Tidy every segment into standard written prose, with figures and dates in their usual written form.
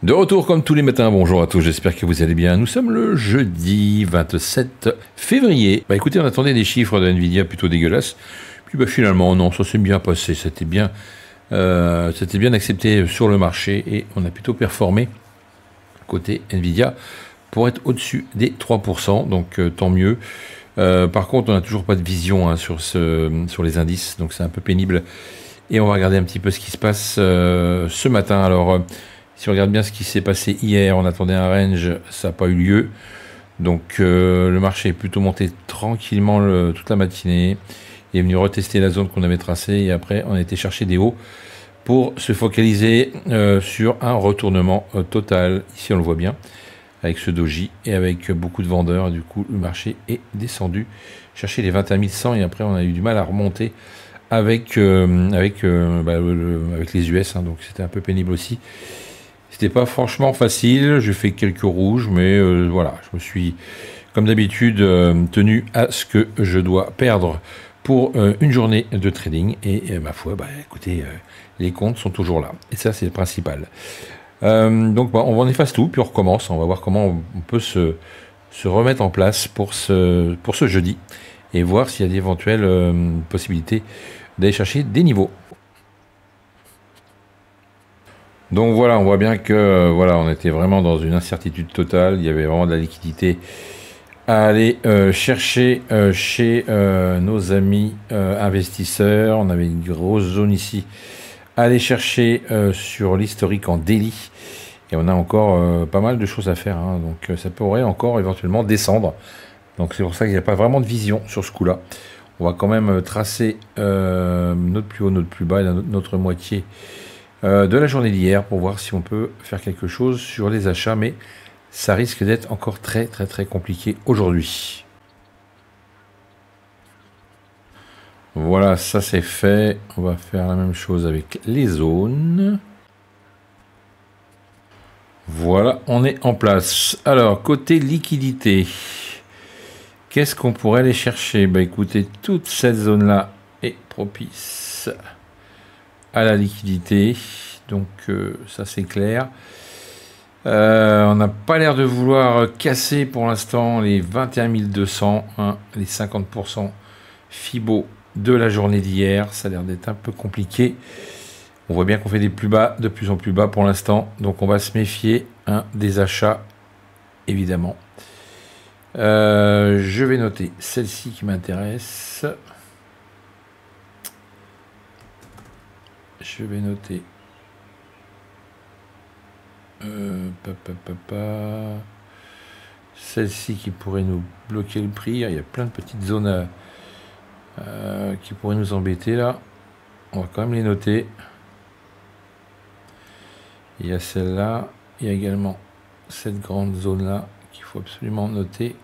De retour comme tous les matins, bonjour à tous, j'espère que vous allez bien. Nous sommes le jeudi 27 février. Bah écoutez, on attendait des chiffres de Nvidia plutôt dégueulasses. Puis bah finalement, non, ça s'est bien passé, c'était bien accepté sur le marché et on a plutôt performé côté Nvidia pour être au-dessus des 3%, donc tant mieux. Par contre, on n'a toujours pas de vision sur les indices, donc c'est un peu pénible. Et on va regarder un petit peu ce qui se passe ce matin. Alors, si on regarde bien ce qui s'est passé hier, on attendait un range, ça n'a pas eu lieu. Donc, le marché est plutôt monté tranquillement toute la matinée. Il est venu retester la zone qu'on avait tracée et après, on a été chercher des hauts pour se focaliser sur un retournement total. Ici, on le voit bien, avec ce doji et avec beaucoup de vendeurs. Du coup, le marché est descendu, chercher les 21 100 et après, on a eu du mal à remonter avec les US, hein, donc c'était un peu pénible aussi. C'était pas franchement facile, j'ai fait quelques rouges, mais voilà, je me suis, comme d'habitude, tenu à ce que je dois perdre pour une journée de trading, et ma foi, écoutez, les comptes sont toujours là, et ça c'est le principal. Donc on efface tout, puis on recommence, on va voir comment on peut se remettre en place pour ce jeudi, et voir s'il y a d'éventuelles possibilités d'aller chercher des niveaux. Donc voilà, on voit bien que on était vraiment dans une incertitude totale. Il y avait vraiment de la liquidité à aller chercher chez nos amis investisseurs. On avait une grosse zone ici à aller chercher sur l'historique en daily. Et on a encore pas mal de choses à faire, hein. Donc ça pourrait encore éventuellement descendre. Donc c'est pour ça qu'il n'y a pas vraiment de vision sur ce coup-là. On va quand même tracer notre plus haut, notre plus bas et notre moitié de la journée d'hier pour voir si on peut faire quelque chose sur les achats, mais ça risque d'être encore très très très compliqué aujourd'hui. Voilà, ça c'est fait. On va faire la même chose avec les zones. Voilà, on est en place. Alors, côté liquidité, qu'est-ce qu'on pourrait aller chercher? Écoutez, toute cette zone-là est propice à la liquidité, donc ça c'est clair. On n'a pas l'air de vouloir casser pour l'instant les 21 200, hein, les 50% Fibo de la journée d'hier. Ça a l'air d'être un peu compliqué. On voit bien qu'on fait des plus bas, de plus en plus bas pour l'instant, donc on va se méfier des achats, évidemment. Je vais noter celle-ci qui m'intéresse. Je vais noter celle-ci qui pourrait nous bloquer le prix. Il y a plein de petites zones qui pourraient nous embêter là. On va quand même les noter. Il y a celle-là. Il y a également cette grande zone-là qu'il faut absolument noter.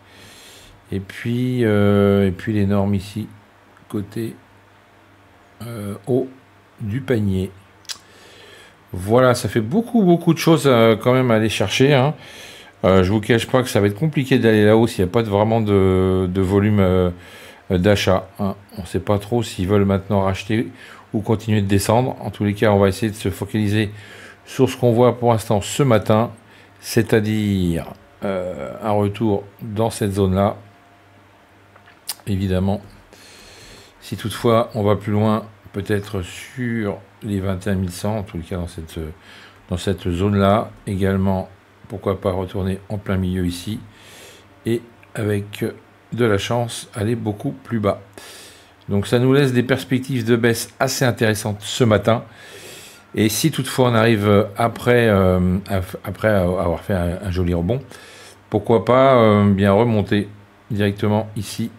Et puis les normes ici, côté haut du panier. Voilà, ça fait beaucoup de choses quand même à aller chercher, hein. Je vous cache pas que ça va être compliqué d'aller là-haut s'il n'y a pas vraiment de volume d'achat, hein. On ne sait pas trop s'ils veulent maintenant racheter ou continuer de descendre. En tous les cas, on va essayer de se focaliser sur ce qu'on voit pour l'instant ce matin, c'est-à-dire un retour dans cette zone-là. Évidemment, si toutefois on va plus loin, peut-être sur les 21 100, en tous les cas dans cette zone-là. Également, pourquoi pas retourner en plein milieu ici. Et avec de la chance, aller beaucoup plus bas. Donc ça nous laisse des perspectives de baisse assez intéressantes ce matin. Et si toutefois on arrive après avoir fait un joli rebond, pourquoi pas bien remonter directement ici.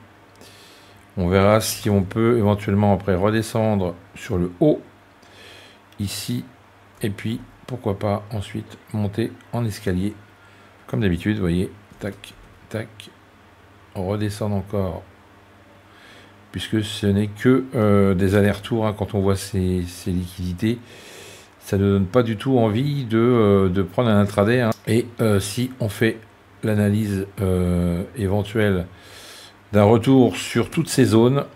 On verra si on peut éventuellement après redescendre sur le haut, ici, et puis pourquoi pas ensuite monter en escalier, comme d'habitude, vous voyez, tac, tac, on redescend encore, puisque ce n'est que des allers-retours, hein, quand on voit ces liquidités, ça ne donne pas du tout envie de prendre un intraday, hein. Et si on fait l'analyse éventuelle d'un retour sur toutes ces zones,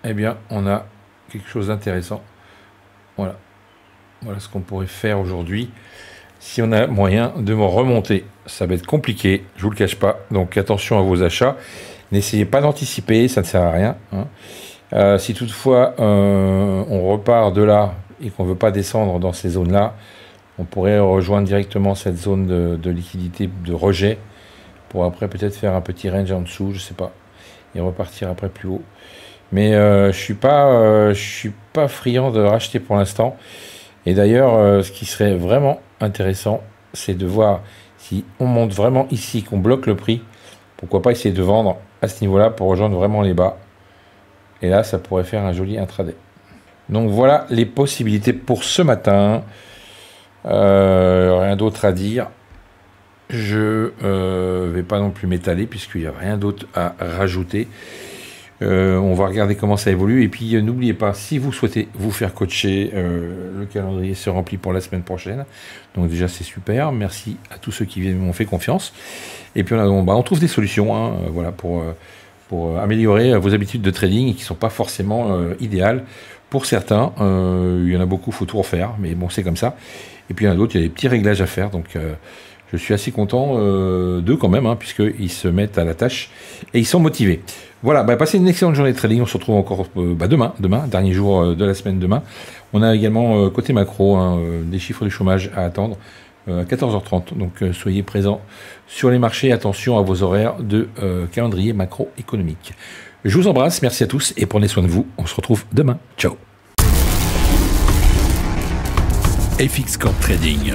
eh bien, on a quelque chose d'intéressant. Voilà ce qu'on pourrait faire aujourd'hui. si on a moyen de me remonter. Ça va être compliqué, je vous le cache pas. Donc attention à vos achats. N'essayez pas d'anticiper, ça ne sert à rien. Si toutefois on repart de là et qu'on ne veut pas descendre dans ces zones-là, on pourrait rejoindre directement cette zone de liquidité, de rejet, pour après peut-être faire un petit range en dessous, je sais pas, et repartir après plus haut. Mais je suis pas friand de racheter pour l'instant. Et d'ailleurs, ce qui serait vraiment intéressant, c'est de voir si on monte vraiment ici, qu'on bloque le prix, pourquoi pas essayer de vendre à ce niveau-là pour rejoindre vraiment les bas. Et là, ça pourrait faire un joli intraday. Donc voilà les possibilités pour ce matin. Rien d'autre à dire. Je vais pas non plus m'étaler puisqu'il n'y a rien d'autre à rajouter. On va regarder comment ça évolue. Et puis n'oubliez pas, si vous souhaitez vous faire coacher, le calendrier se remplit pour la semaine prochaine. Donc déjà c'est super. Merci à tous ceux qui m'ont fait confiance. Et puis on trouve des solutions voilà, pour améliorer vos habitudes de trading qui ne sont pas forcément idéales. Pour certains, il y en a beaucoup, il faut tout refaire. Mais bon, c'est comme ça. Et puis il y en a d'autres, il y a des petits réglages à faire. Donc je suis assez content d'eux quand même, puisqu'ils se mettent à la tâche et ils sont motivés. Voilà, passez une excellente journée de trading. On se retrouve encore demain, dernier jour de la semaine demain. On a également côté macro des chiffres du chômage à attendre à 14h30. Donc soyez présents sur les marchés. Attention à vos horaires de calendrier macroéconomique. Je vous embrasse, merci à tous et prenez soin de vous. On se retrouve demain. Ciao. FX Corp Trading.